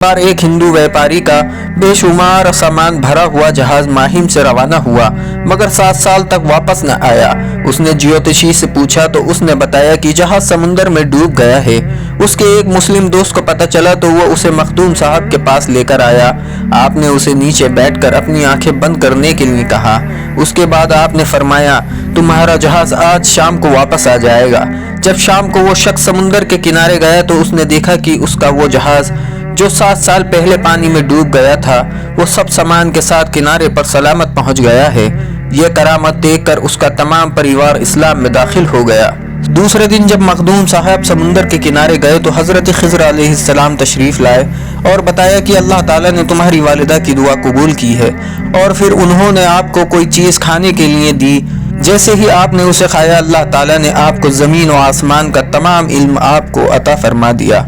बार एक हिंदू व्यापारी का बेशुमार सामान भरा हुआ जहाज माहिम से रवाना हुआ, मगर 7 साल तक वापस न आया। उसने ज्योतिषी से पूछा तो उसने बताया कि जहाज समुंदर में डूब गया है। उसके एक मुस्लिम दोस्त को पता चला तो वो उसे मखदूम साहब के पास लेकर आया। आपने उसे नीचे बैठकर अपनी आंखें बंद करने के लिए कहा। उसके बाद आपने फरमाया, तुम्हारा जहाज आज शाम को वापस आ जाएगा। जब शाम को वो शख्स समुंदर के किनारे गया तो उसने देखा कि उसका वो जहाज जो 7 साल पहले पानी में डूब गया था, वो सब सामान के साथ किनारे पर सलामत पहुंच गया है। यह करामत देखकर उसका तमाम परिवार इस्लाम में दाखिल हो गया। दूसरे दिन जब मखदूम साहब समुंदर के किनारे गए तो हज़रत खिज़र अलैहिस्सलाम तशरीफ़ लाए और बताया कि अल्लाह ताला ने तुम्हारी वालिदा की दुआ कबूल की है, और फिर उन्होंने आपको कोई चीज़ खाने के लिए दी। जैसे ही आपने उसे खाया, अल्लाह ताला ने आपको ज़मीन और आसमान का तमाम इल्म आपको अता फरमा दिया।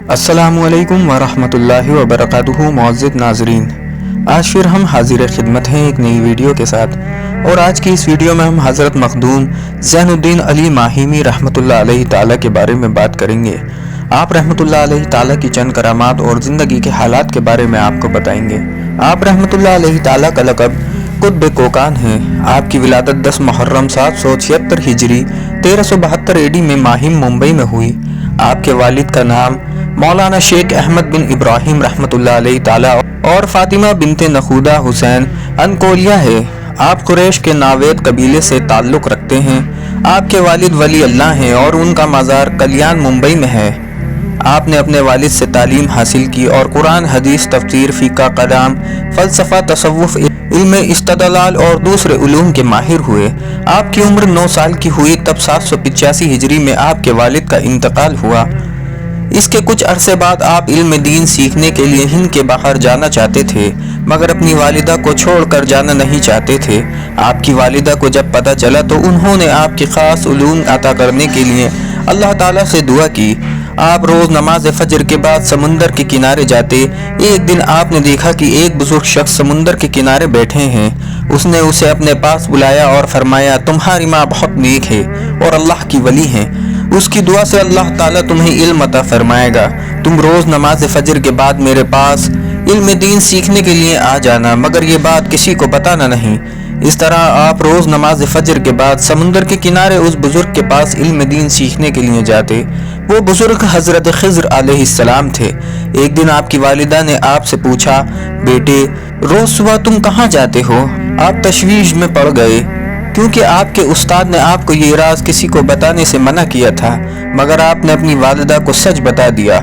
अस्सलामुअलैकुम वरहमतुल्लाहि वबरकातुहू। मुअज़्ज़िज़ नाज़रीन, आज फिर हम हाजिर खिदमत हैं एक नई वीडियो के साथ, और आज की इस वीडियो में हम हज़रत मखदूम ज़ैनुद्दीन अली माहिमी रहमतुल्लाह अलैहि ताला के बारे में बात करेंगे। आप रहमतुल्लाह अलैहि ताला की चंद करामात और ज़िंदगी के हालात के बारे में आपको बताएंगे। आप रहमतुल्लाह अलैहि ताला का लक़ब कुतुब कोकान है। आपकी विलादत 10 मुहर्रम 776 हिजरी 1372 AD में माहिम मुंबई में हुई। आपके वालिद का नाम मौलाना शेख अहमद बिन इब्राहिम रहमतुल्लाह अलैहि ताला और फातिमा बिनते नखूदा हुसैन अनकोलिया है। आप कुरैश के नावेद कबीले से ताल्लुक़ रखते हैं। आपके वालिद वली अल्लाह हैं और उनका मज़ार कल्याण मुंबई में है। आपने अपने वालिद से तालीम हासिल की और कुरान, हदीस, तफसीर, फ़िक़्ह, कलाम, फ़लसफ़ा, तसव्वुफ़, इल्म इस्तदलाल और दूसरे उलूम के माहिर हुए। आपकी उम्र 9 साल की हुई तब 785 हिजरी में आपके वालिद का इंतकाल हुआ। इसके कुछ अरसे बाद आप इल्म दीन सीखने के लिए हिंद के बाहर जाना चाहते थे, मगर अपनी वालिदा को छोड़कर जाना नहीं चाहते थे। आपकी वालिदा को जब पता चला तो उन्होंने आपकी ख़ास उलूम अता करने के लिए अल्लाह ताला से दुआ की। आप रोज़ नमाज फजर के बाद समुंदर के किनारे जाते। एक दिन आपने देखा कि एक बुजुर्ग शख्स समुंदर के किनारे बैठे हैं। उसने उसे अपने पास बुलाया और फरमाया, तुम्हारी माँ बहुत नेक है और अल्लाह की वली हैं। उसकी दुआ से अल्लाह ताला तुम्हें इल्म अता फरमाएगा। तुम रोज़ नमाज फजर के बाद मेरे पास इल्म दीन सीखने के लिए आ जाना, मगर ये बात किसी को बताना नहीं। इस तरह आप रोज़ नमाज फजर के बाद समुंदर के किनारे उस बुज़ुर्ग के पास इल्म दीन सीखने के लिए जाते। वो बुज़ुर्ग हज़रत खिज़र अलैहिस्सलाम थे। एक दिन आपकी वालिदा ने आपसे पूछा, बेटे रोज़ सुबह तुम कहाँ जाते हो? आप तशवीश में पड़ गए, क्योंकि आपके उस्ताद ने आपको ये राज किसी को बताने से मना किया था, मगर आपने अपनी वालिदा को सच बता दिया।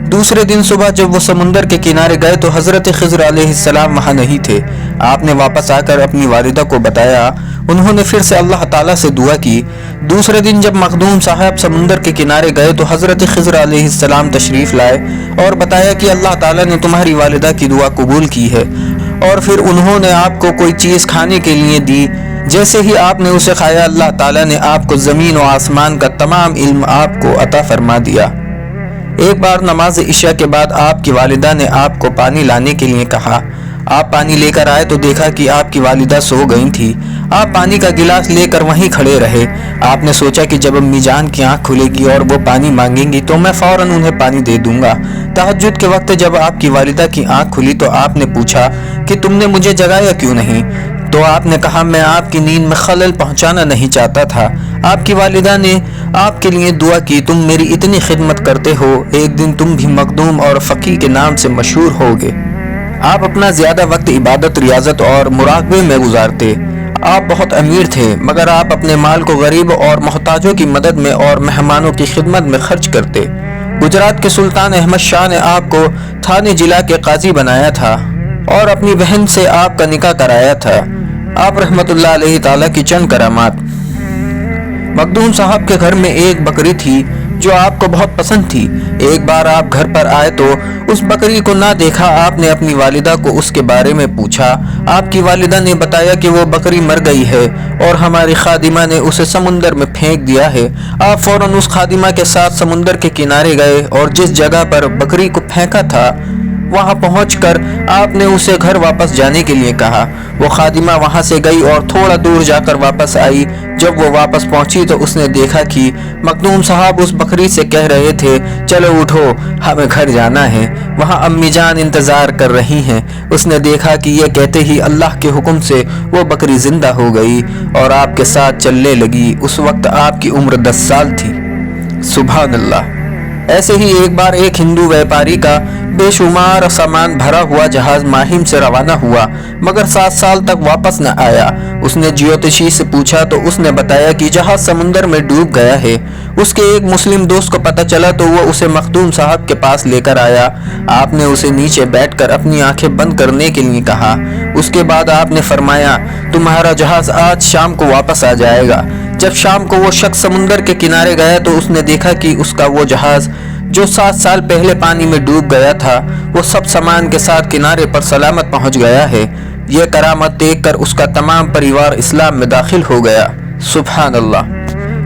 दूसरे दिन सुबह जब वो समुंदर के किनारे गए तो हज़रत खिज़र अलैहिस्सलाम वहाँ नहीं थे। आपने वापस आकर अपनी वालिदा को बताया। उन्होंने फिर से अल्लाह ताला से दुआ की। दूसरे दिन जब मखदूम साहब समुंदर के किनारे गए तो हज़रत खिज़र अलैहिस्सलाम तशरीफ़ लाए और बताया कि अल्लाह ताला ने तुम्हारी वालिदा की दुआ कबूल की है, और फिर उन्होंने आपको कोई चीज़ खाने के लिए दी। जैसे ही आपने उसे खाया, अल्लाह ताला ने आपको ज़मीन और आसमान का तमाम इल्म आपको अता फरमा दिया। एक बार नमाज इशा के बाद आपकी वालिदा ने आपको पानी लाने के लिए कहा। आप पानी लेकर आए तो देखा कि आपकी वालिदा सो गई थी। आप पानी का गिलास लेकर वहीं खड़े रहे। आपने सोचा कि जब अम्मी जान की आंख खुलेगी और वो पानी मांगेंगी तो मैं फ़ौरन उन्हें पानी दे दूंगा। तहज्जुद के वक्त जब आपकी वालिदा की आंख खुली तो आपने पूछा कि तुमने मुझे जगाया क्यों नहीं? तो आपने कहा, मैं आपकी नींद में खलल पहुंचाना नहीं चाहता था। आपकी वालिदा ने आपके लिए दुआ की, तुम मेरी इतनी खिदमत करते हो, एक दिन तुम भी मखदूम और फ़कीह के नाम से मशहूर होगे। आप अपना ज़्यादा वक्त इबादत, रियाजत और मुराक़बे में गुजारते। आप बहुत अमीर थे, मगर आप अपने माल को गरीब और मोहताजों की मदद में और मेहमानों की खिदमत में खर्च करते। गुजरात के सुल्तान अहमद शाह ने आपको थाने जिला के काजी बनाया था और अपनी बहन से आपका निकाह कराया था। आप रहमतुल्लाह अलैहि ताला की चंद करामात। मखदूम साहब के घर में एक बकरी थी जो आपको बहुत पसंद थी। एक बार आप घर पर आए तो उस बकरी को ना देखा। आपने अपनी वालिदा को उसके बारे में पूछा। आपकी वालिदा ने बताया कि वो बकरी मर गई है और हमारी खादिमा ने उसे समुंदर में फेंक दिया है। आप फौरन उस खादिमा के साथ समुंदर के किनारे गए और जिस जगह पर बकरी को फेंका था वहां पहुंचकर आपने उसे घर वापस जाने के लिए कहा। वो खादिमा वहां से गई और थोड़ा दूर जाकर वापस आई। जब वो वापस पहुंची तो उसने देखा कि मखदूम साहब उस बकरी से कह रहे थे, चलो उठो, हमें घर जाना है, वहां अम्मी जान इंतजार कर रही हैं। उसने देखा कि ये कहते ही अल्लाह के हुक्म से वो बकरी जिंदा हो गई और आपके साथ चलने लगी। उस वक्त आपकी उम्र 10 साल थी। सुभान अल्लाह। ऐसे ही एक बार एक हिंदू व्यापारी का बेशुमार सामान भरा हुआ जहाज माहिम से रवाना हुआ, मगर 7 साल तक वापस न आया। उसने ज्योतिषी से पूछा तो उसने बताया कि जहाज समुंदर में डूब गया है। उसके एक मुस्लिम दोस्त को पता चला तो वो उसे मखदूम साहब के पास लेकर आया। आपने उसे नीचे बैठकर अपनी आंखें बंद करने के लिए कहा। उसके बाद आपने फरमाया, तुम्हारा जहाज आज शाम को वापस आ जाएगा। जब शाम को वो शख्स समुंदर के किनारे गया तो उसने देखा कि उसका वो जहाज जो 7 साल पहले पानी में डूब गया था, वो सब सामान के साथ किनारे पर सलामत पहुंच गया है। ये करामत देखकर उसका तमाम परिवार इस्लाम में दाखिल हो गया। सुभान अल्लाह।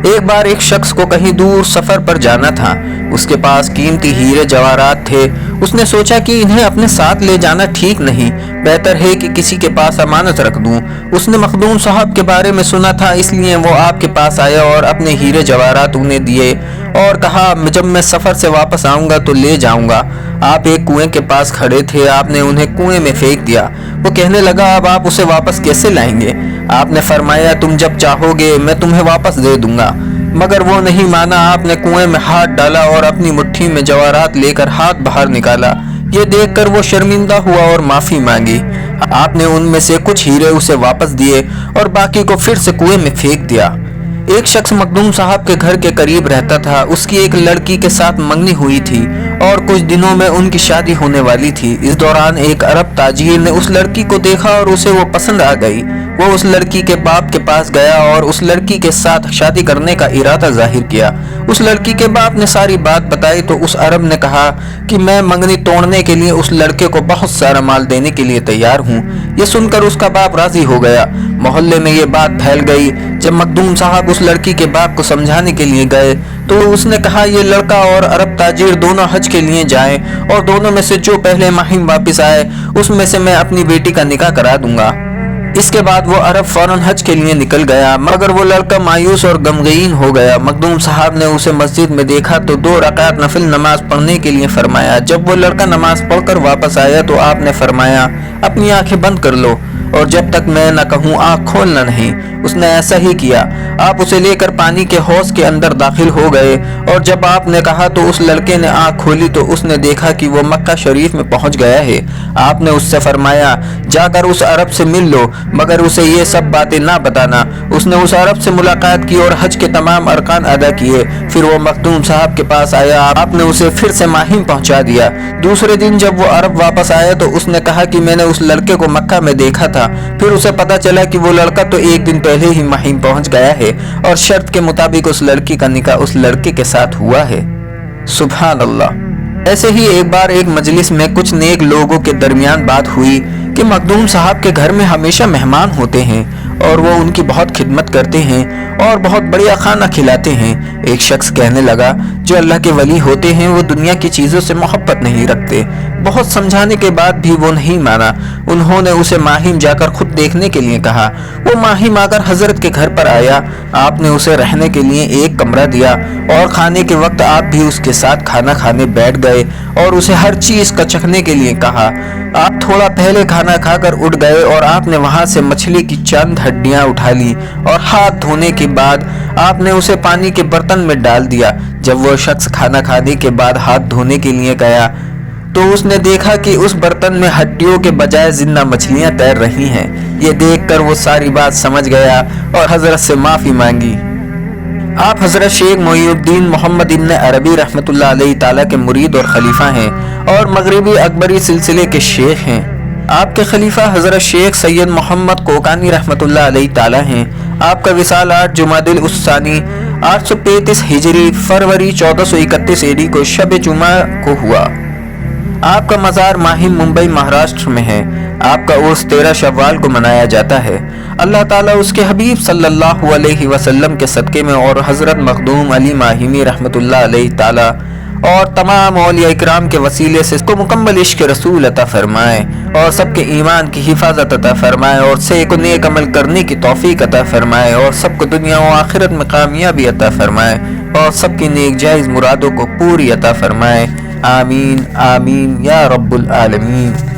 एक बार एक शख्स को कहीं दूर सफर पर जाना था। उसके पास कीमती हीरे जवाहरात थे। उसने सोचा कि इन्हें अपने साथ ले जाना ठीक नहीं, बेहतर है कि किसी के पास अमानत रख दूं। उसने मखदूम साहब के बारे में सुना था, इसलिए वो आपके पास आया और अपने हीरे जवाहरात उन्हें दिए और कहा, जब मैं सफर से वापस आऊंगा तो ले जाऊंगा। आप एक कुएं के पास खड़े थे। आपने उन्हें कुएं में फेंक दिया। वो कहने लगा, अब आप उसे वापस कैसे लाएंगे? आपने फरमाया, तुम जब चाहोगे मैं तुम्हें वापस दे दूंगा। मगर वो नहीं माना। आपने कुएं में हाथ डाला और अपनी मुट्ठी में जवाहरात लेकर हाथ बाहर निकाला। ये देखकर वो शर्मिंदा हुआ और माफी मांगी। आपने उनमें से कुछ हीरे उसे वापस दिए और बाकी को फिर से कुएं में फेंक दिया। एक शख्स मखदूम साहब के घर के करीब रहता था। उसकी एक लड़की के साथ मंगनी हुई थी और कुछ दिनों में उनकी शादी होने वाली थी। इस दौरान एक अरब ताजिर ने उस लड़की को देखा और उसे वो पसंद आ गई। वो उस लड़की के बाप के पास गया और उस लड़की के साथ शादी करने का इरादा जाहिर किया। उस लड़की के बाप ने सारी बात बताई तो उस अरब ने कहा कि मैं मंगनी तोड़ने के लिए उस लड़के को बहुत सारा माल देने के लिए तैयार हूँ। ये सुनकर उसका बाप राजी हो गया। मोहल्ले में ये बात फैल गई। जब मखदूम साहब उस लड़की के बाप को समझाने के लिए गए तो उसने कहा, ये लड़का और अरब ताजिर दोनों हज के लिए जाएं और दोनों में से जो पहले माहिम वापस आए उसमें से मैं अपनी बेटी का निकाह करा दूंगा। इसके बाद वो अरब फौरन हज के लिए निकल गया, मगर वो लड़का मायूस और गमगीन हो गया। मखदूम साहब ने उसे मस्जिद में देखा तो 2 रकात नफिल नमाज पढ़ने के लिए फरमाया। जब वो लड़का नमाज पढ़कर वापस आया तो आपने फरमाया, अपनी आंखें बंद कर लो और जब तक मैं न कहूँ आंख खोलना नहीं। उसने ऐसा ही किया। आप उसे लेकर पानी के हौज के अंदर दाखिल हो गए और जब आपने कहा तो उस लड़के ने आंख खोली तो उसने देखा कि वो मक्का शरीफ में पहुंच गया है। आपने उससे फरमाया, जाकर उस अरब से मिल लो, मगर उसे ये सब बातें ना बताना। उसने उस अरब से मुलाकात की और हज के तमाम अरकान अदा किए। फिर वो मखदूम साहब के पास आया। आपने उसे फिर से माहिम पहुंचा दिया। दूसरे दिन जब वो अरब वापस आया तो उसने कहा कि मैंने उस लड़के को मक्का में देखा था। फिर उसे पता चला कि वो लड़का तो एक दिन पहले ही माहिम पहुंच गया है और शर्त के मुताबिक उस लड़की का निकाह उस लड़के के साथ हुआ है। सुभान अल्लाह। ऐसे ही एक बार एक मजलिस में कुछ नेक लोगों के दरमियान बात हुई कि मखदूम साहब के घर में हमेशा मेहमान होते हैं और वो उनकी बहुत खिदमत करते हैं और बहुत बढ़िया खाना खिलाते हैं। एक शख्स कहने लगा, जो अल्लाह के वली होते हैं वो दुनिया की चीज़ों से मोहब्बत नहीं रखते। बहुत समझाने के बाद भी वो नहीं माना। उन्होंने उसे माहिम जाकर खुद देखने के लिए कहा। वो माहिम आकर हजरत के घर पर आया। आपने उसे रहने के लिए एक कमरा दिया और खाने के वक्त आप भी उसके साथ खाना खाने बैठ गए और उसे हर चीज़ का चखने के लिए कहा। आप थोड़ा पहले खाना खाकर उठ गए और आपने वहां से मछली की चंद हड्डियां उठा ली और हाथ धोने के बाद आपने उसे पानी के बर्तन में डाल दिया। जब वो शख्स खाना खाने के बाद हाथ धोने के लिए गया तो उसने देखा कि उस बर्तन में हड्डियों के बजाय जिंदा मछलियां तैर रही हैं। ये देखकर वो सारी बात समझ गया और हजरत से माफी मांगी। आप हजरत शेख मोइनुद्दीन मोहम्मद इब्न अरबी रहमतुल्लाह अलैहि ताला के मुरीद और खलीफा हैं और मगरिबी अकबरी सिलसिले के शेख हैं। आपके खलीफा हजरत शेख सैयद मोहम्मद कोकानी रहमतुल्लाह अलैहि ताला हैं। आपका विसाल 8 जुमादिल उस्सानी 835 हिजरी फरवरी 1431 एडी को शब जुमा को हुआ। आपका मज़ार माहिम मुंबई महाराष्ट्र में है। आपका उर्स 13 शव्वाल को मनाया जाता है। अल्लाह ताला उसके हबीब सल्लल्लाहु अलैहि वसल्लम के सदक़े में और हज़रत मखदूम अली माहिमी रहमतुल्लाह अलैहि ताला اور تمام اولیاء اکرام کے وسیلے سے اس کو مکمل عشق رسول عطا فرمائے اور سب کے ایمان کی حفاظت عطا فرمائے اور نیک و نیک عمل کرنے کی توفیق عطا فرمائے اور سب کو دنیا و آخرت میں کامیابی عطا فرمائے اور سب کی نیک جائز مرادوں کو پوری عطا فرمائے۔ آمین آمین یا رب العالمین۔